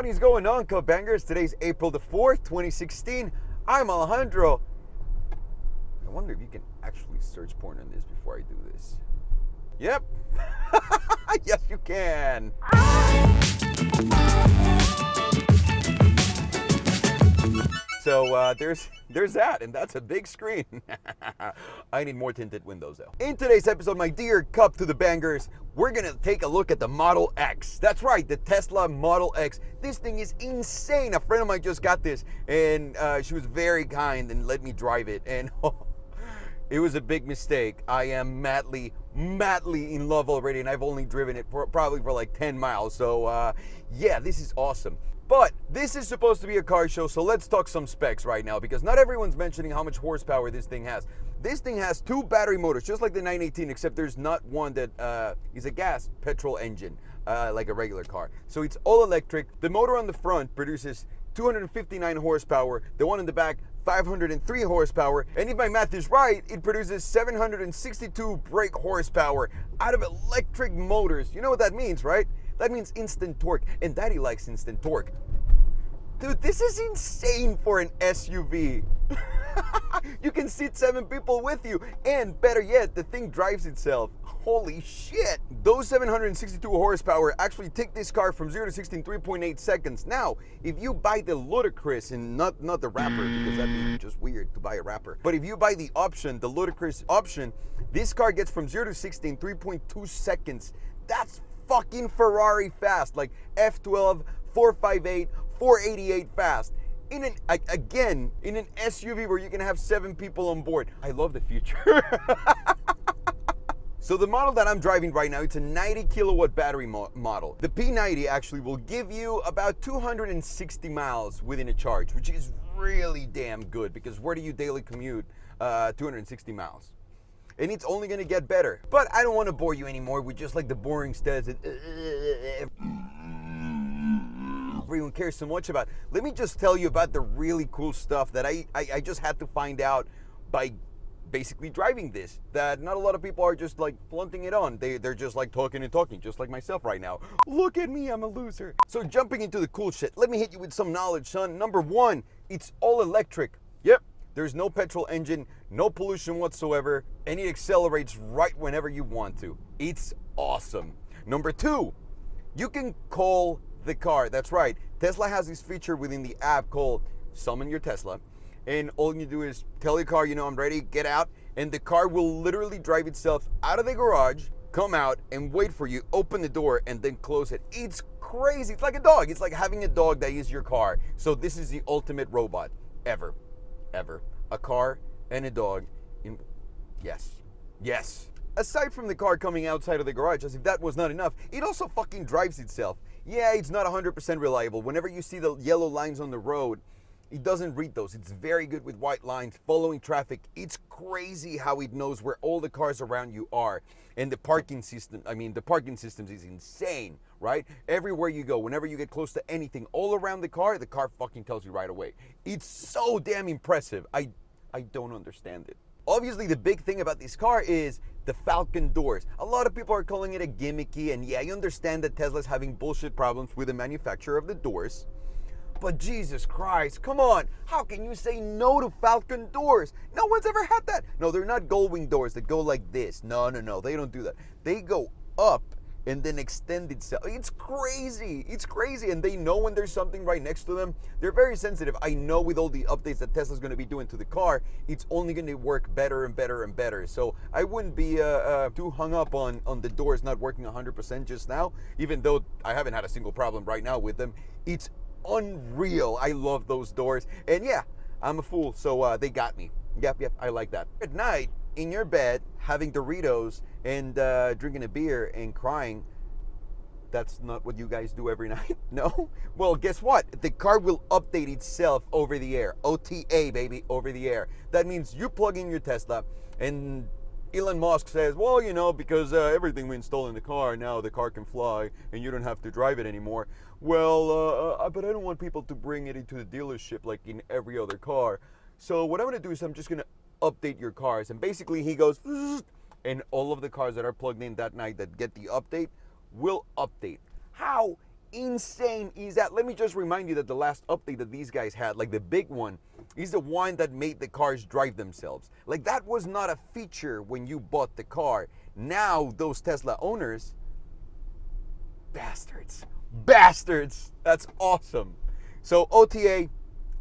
What is going on, Cupbangers? Today's April the 4th, 2016. I'm Alejandro. I wonder if you can actually search porn on this before I do this. Yep. Yes, you can. So there's that, and that's a big screen. I need more tinted windows though. In today's episode, my dear Cup to the Bangers, we're gonna take a look at the Model X. That's right, the Tesla Model X. This thing is insane. A friend of mine just got this, and she was very kind and let me drive it, and it was a big mistake. I am madly in love already, and I've only driven it probably for like 10 miles. So yeah, this is awesome. But this is supposed to be a car show, so let's talk some specs right now, because not everyone's mentioning how much horsepower this thing has. This thing has 2 battery motors, just like the 918, except there's not one that is a gas petrol engine, like a regular car. So it's all electric. The motor on the front produces 259 horsepower. The one in the back, 503 horsepower. And if my math is right, it produces 762 brake horsepower out of electric motors. You know what that means, right? That means instant torque, and Daddy likes instant torque. Dude, this is insane for an SUV. You can seat 7 people with you, and better yet, the thing drives itself. Holy shit. Those 762 horsepower actually take this car from 0 to 60 in 3.8 seconds. Now, if you buy the Ludicrous, and not the wrapper, because that'd be just weird to buy a wrapper, but if you buy the option, the Ludicrous option, this car gets from 0 to 60 in 3.2 seconds. That's fucking Ferrari fast, like F12, 458, 488 fast. In an SUV where you can have 7 people on board. I love the future. So the model that I'm driving right now, it's a 90 kilowatt battery model. The P90 actually will give you about 260 miles within a charge, which is really damn good, because where do you daily commute 260 miles? And it's only gonna get better. But I don't want to bore you anymore with just like the boring stats that everyone cares so much about. Let me just tell you about the really cool stuff that I just had to find out by basically driving this, that not a lot of people are just like flaunting it on. They're just like talking and talking, just like myself right now. Look at me, I'm a loser. So jumping into the cool shit, let me hit you with some knowledge, son. Number 1, it's all electric. Yep. There's no petrol engine, no pollution whatsoever, and it accelerates right whenever you want to. It's awesome. Number 2, you can call the car. That's right. Tesla has this feature within the app called Summon Your Tesla. And all you do is tell your car, I'm ready, get out. And the car will literally drive itself out of the garage, come out and wait for you, open the door, and then close it. It's crazy. It's like a dog. It's like having a dog that is your car. So this is the ultimate robot ever. A car and a dog. Yes. Aside from the car coming outside of the garage, as if that was not enough, it also fucking drives itself. Yeah, it's not 100% reliable. Whenever you see the yellow lines on the road, it doesn't read those. It's very good with white lines, following traffic. It's crazy how it knows where all the cars around you are. And the parking systems is insane, right? Everywhere you go, whenever you get close to anything, all around the car fucking tells you right away. It's so damn impressive. I don't understand it. Obviously, the big thing about this car is the Falcon doors. A lot of people are calling it a gimmicky, and yeah, I understand that Tesla's having bullshit problems with the manufacturer of the doors. But Jesus Christ, come on. How can you say no to Falcon doors? No one's ever had that. No, they're not gull-wing doors that go like this. No, they don't do that. They go up and then extend itself. It's crazy. And they know when there's something right next to them. They're very sensitive. I know with all the updates that Tesla's going to be doing to the car, it's only going to work better and better and better. So I wouldn't be too hung up on the doors not working 100% just now, even though I haven't had a single problem right now with them. It's unreal. I love those doors. And yeah, I'm a fool, so they got me. Yep, I like that. At night, in your bed, having Doritos and drinking a beer and crying, that's not what you guys do every night? No? Well, guess what? The car will update itself over the air. OTA, baby, over the air. That means you plug in your Tesla, and Elon Musk says, well, because everything we install in the car, now the car can fly and you don't have to drive it anymore. Well, but I don't want people to bring it into the dealership like in every other car. So what I'm going to do is I'm just going to update your cars. And basically he goes, and all of the cars that are plugged in that night that get the update will update. How insane is that? Let me just remind you that the last update that these guys had, like the big one, is the one that made the cars drive themselves. Like, that was not a feature when you bought the car. Now those Tesla owners, bastards, that's awesome. So OTA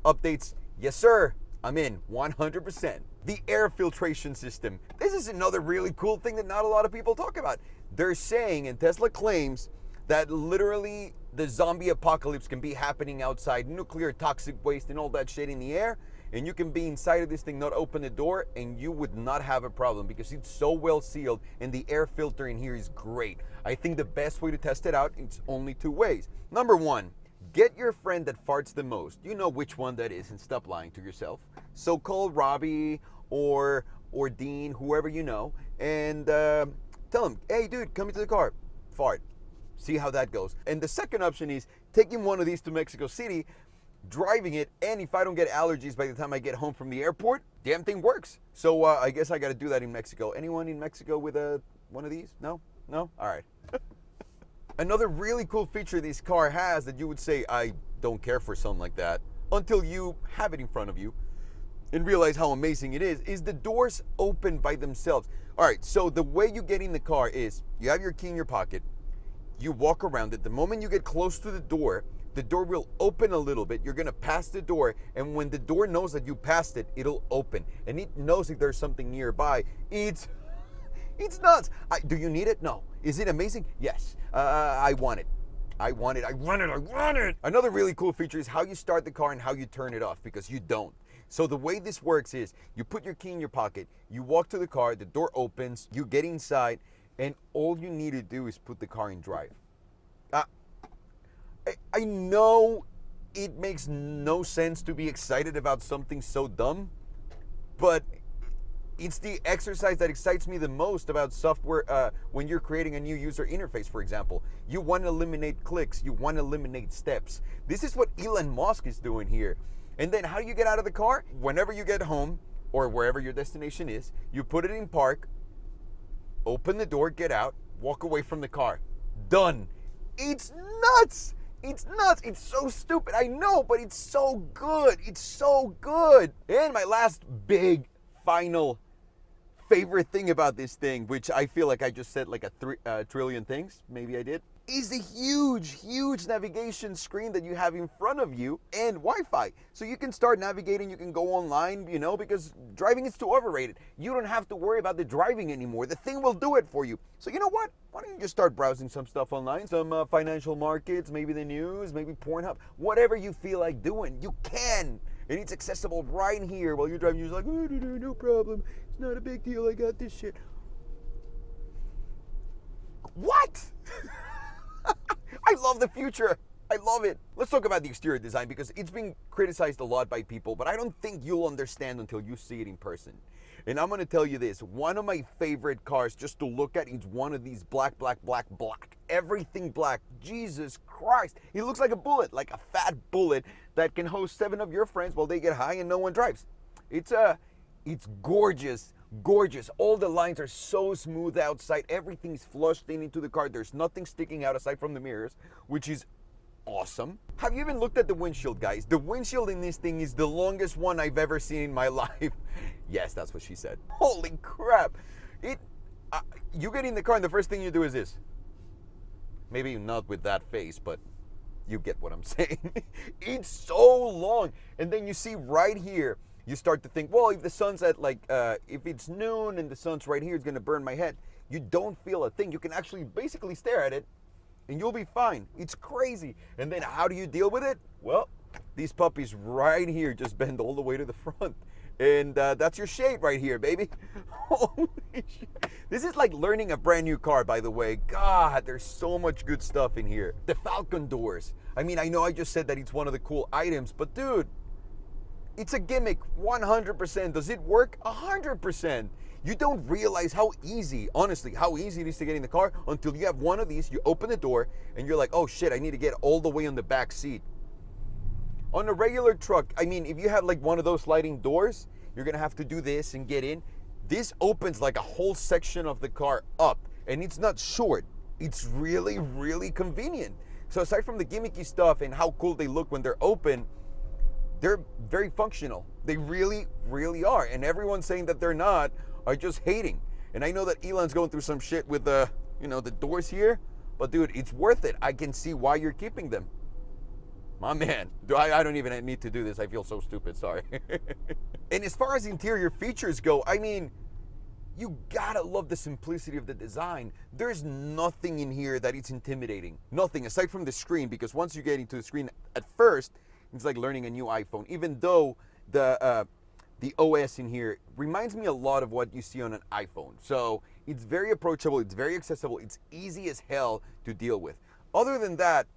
updates, yes sir, I'm in 100%. The air filtration system, this is another really cool thing that not a lot of people talk about. They're saying, and Tesla claims, that literally the zombie apocalypse can be happening outside, nuclear toxic waste and all that shit in the air, and you can be inside of this thing, not open the door, and you would not have a problem because it's so well sealed and the air filter in here is great. I think the best way to test it out, it's only 2 ways. Number 1, get your friend that farts the most. You know which one that is and stop lying to yourself. So call Robbie or Dean, whoever you know, and tell him, hey dude, come into the car, fart. See how that goes. And the second option is taking one of these to Mexico City, driving it, and if I don't get allergies by the time I get home from the airport, damn thing works. So I guess I got to do that in Mexico. Anyone in Mexico with one of these? No? All right. Another really cool feature this car has that you would say, I don't care for something like that, until you have it in front of you and realize how amazing it is the doors open by themselves. All right, so the way you get in the car is you have your key in your pocket, you walk around it. The moment you get close to the door will open a little bit. You're gonna pass the door, and when the door knows that you passed it, it'll open. And it knows if there's something nearby. It's nuts. Do you need it? No. Is it amazing? Yes. I want it. Another really cool feature is how you start the car and how you turn it off, because you don't. So the way this works is you put your key in your pocket, you walk to the car, the door opens, you get inside, and all you need to do is put the car in drive. I know it makes no sense to be excited about something so dumb, but it's the exercise that excites me the most about software when you're creating a new user interface, for example. You want to eliminate clicks, you want to eliminate steps. This is what Elon Musk is doing here. And then how do you get out of the car? Whenever you get home or wherever your destination is, you put it in park, open the door, get out, walk away from the car. Done. It's nuts. It's nuts. It's so stupid. I know, but it's so good. It's so good. And my last big, final, favorite thing about this thing, which I feel like I just said like a trillion things, maybe I did, is the huge navigation screen that you have in front of you and Wi-Fi. So you can start navigating, you can go online, you know, because driving is too overrated. You don't have to worry about the driving anymore. The thing will do it for you. So you know what? Why don't you just start browsing some stuff online, some financial markets, maybe the news, maybe Pornhub, whatever you feel like doing, you can. And it's accessible right here while you're driving. You're just like, oh, no problem. It's not a big deal. I got this shit. What? I love the future. I love it. Let's talk about the exterior design because it's been criticized a lot by people, but I don't think you'll understand until you see it in person. And I'm going to tell you this. One of my favorite cars just to look at is one of these black. Everything black. Jesus Christ. It looks like a bullet, like a fat bullet that can host 7 of your friends while they get high and no one drives. It's gorgeous. Gorgeous. All the lines are so smooth outside. Everything's flushed into the car. There's nothing sticking out aside from the mirrors, which is awesome. Have you even looked at the windshield, guys? The windshield in this thing is the longest one I've ever seen in my life. Yes, that's what she said. Holy crap. You get in the car and the first thing you do is this. Maybe not with that face, but you get what I'm saying. It's so long. And then you see right here, you start to think, well, if the sun's at if it's noon and the sun's right here, it's going to burn my head. You don't feel a thing. You can actually basically stare at it and you'll be fine. It's crazy. And then how do you deal with it? Well, these puppies right here just bend all the way to the front. And that's your shade right here, baby. Holy shit. This is like learning a brand new car, by the way. God, there's so much good stuff in here. The Falcon doors. I mean, I know I just said that it's one of the cool items, but dude, it's a gimmick, 100%. Does it work? 100%. You don't realize how easy, honestly, how easy it is to get in the car until you have one of these, you open the door, and you're like, oh shit, I need to get all the way on the back seat. On a regular truck, I mean, if you have like one of those sliding doors, you're gonna have to do this and get in. This opens like a whole section of the car up, and it's not short. It's really, really convenient. So aside from the gimmicky stuff and how cool they look when they're open, they're very functional. They really, really are. And everyone saying that they're not are just hating. And I know that Elon's going through some shit with the doors here, but dude, it's worth it. I can see why you're keeping them. My man, I don't even need to do this. I feel so stupid, sorry. And as far as interior features go, I mean, you gotta love the simplicity of the design. There's nothing in here that is intimidating. Nothing, aside from the screen, because once you get into the screen, at first, it's like learning a new iPhone, even though the OS in here reminds me a lot of what you see on an iPhone. So it's very approachable, it's very accessible, it's easy as hell to deal with. Other than that,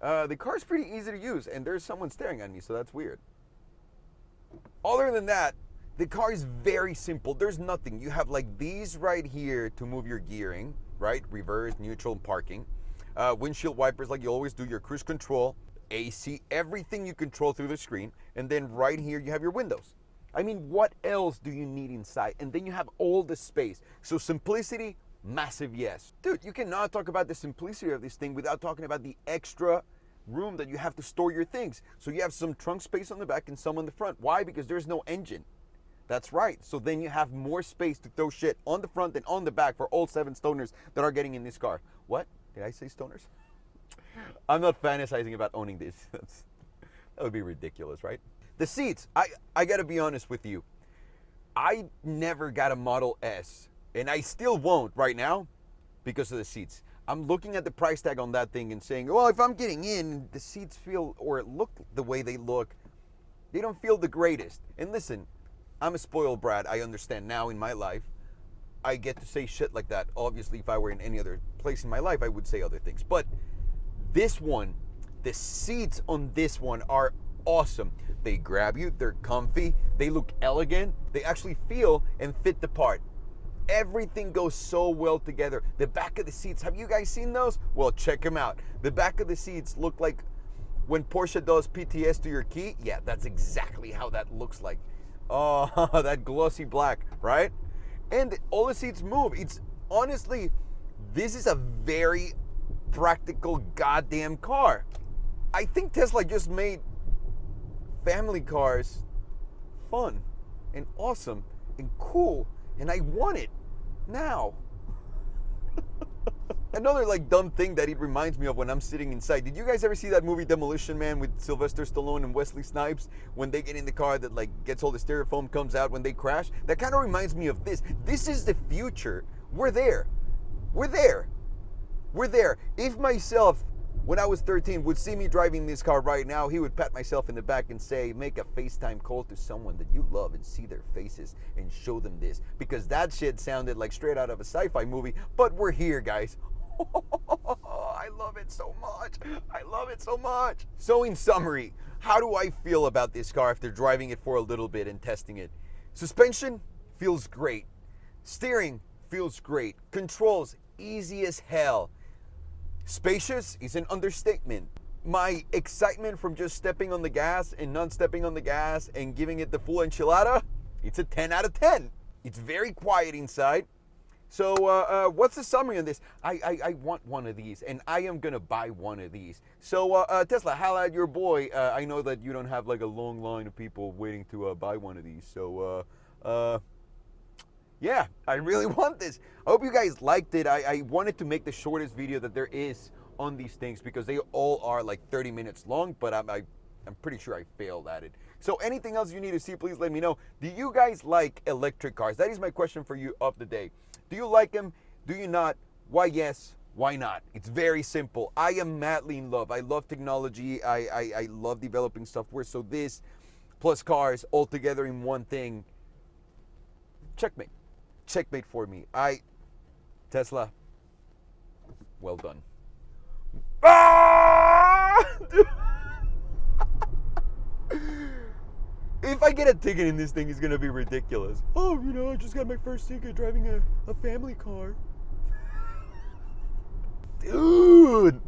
the car's pretty easy to use, and there's someone staring at me, so that's weird. Other than that, the car is very simple. There's nothing. You have like these right here to move your gearing, right? Reverse, neutral, and parking. Windshield wipers like you always do, your cruise control, AC, everything you control through the screen. And then right here you have your windows. I mean, what else do you need inside? And then you have all the space. So simplicity, massive yes. Dude, you cannot talk about the simplicity of this thing without talking about the extra room that you have to store your things. So you have some trunk space on the back and some on the front. Why? Because there's no engine. That's right. So then you have more space to throw shit on the front and on the back for all 7 stoners that are getting in this car. What? Did I say stoners? I'm not fantasizing about owning this. That would be ridiculous, right? The seats, I gotta be honest with you. I never got a Model S, and I still won't right now because of the seats. I'm looking at the price tag on that thing and saying, well, if I'm getting in, the seats feel, or look the way they look, they don't feel the greatest. And listen, I'm a spoiled brat. I understand now in my life. I get to say shit like that. Obviously, if I were in any other place in my life, I would say other things. But this one, the seats on this one are awesome. They grab you, they're comfy, they look elegant, they actually feel and fit the part. Everything goes so well together. The back of the seats, have you guys seen those? Well, check them out. The back of the seats look like when Porsche does PTS to your key. Yeah, that's exactly how that looks like. Oh, that glossy black, right? And all the seats move. It's honestly, this is a very practical goddamn car. I think Tesla just made family cars fun and awesome and cool, and I want it now. Another like dumb thing that it reminds me of when I'm sitting inside. Did you guys ever see that movie Demolition Man with Sylvester Stallone and Wesley Snipes when they get in the car that like gets all the styrofoam comes out when they crash? That kind of reminds me of this. This is the future. We're there. We're there. We're there. If myself, when I was 13, would see me driving this car right now, he would pat myself in the back and say, make a FaceTime call to someone that you love and see their faces and show them this. Because that shit sounded like straight out of a sci-fi movie, but we're here, guys. I love it so much. I love it so much. So in summary, how do I feel about this car after driving it for a little bit and testing it? Suspension feels great. Steering feels great. Controls easy as hell. Spacious is an understatement. My excitement from just stepping on the gas and not stepping on the gas and giving it the full enchilada, it's a 10 out of 10. It's very quiet inside. So what's the summary on this? I want one of these, and I am gonna buy one of these. So Tesla, holla at your boy. I know that you don't have like a long line of people waiting to buy one of these. So yeah, I really want this. I hope you guys liked it. I wanted to make the shortest video that there is on these things because they all are like 30 minutes long, but I'm pretty sure I failed at it. So anything else you need to see, please let me know. Do you guys like electric cars? That is my question for you of the day. Do you like them? Do you not? Why yes? Why not? It's very simple. I am madly in love. I love technology. I love developing software. So this plus cars all together in one thing. Checkmate. Checkmate for me. Tesla, well done. Ah! If I get a ticket in this thing, it's gonna be ridiculous. Oh, you know, I just got my first ticket driving a family car. Dude,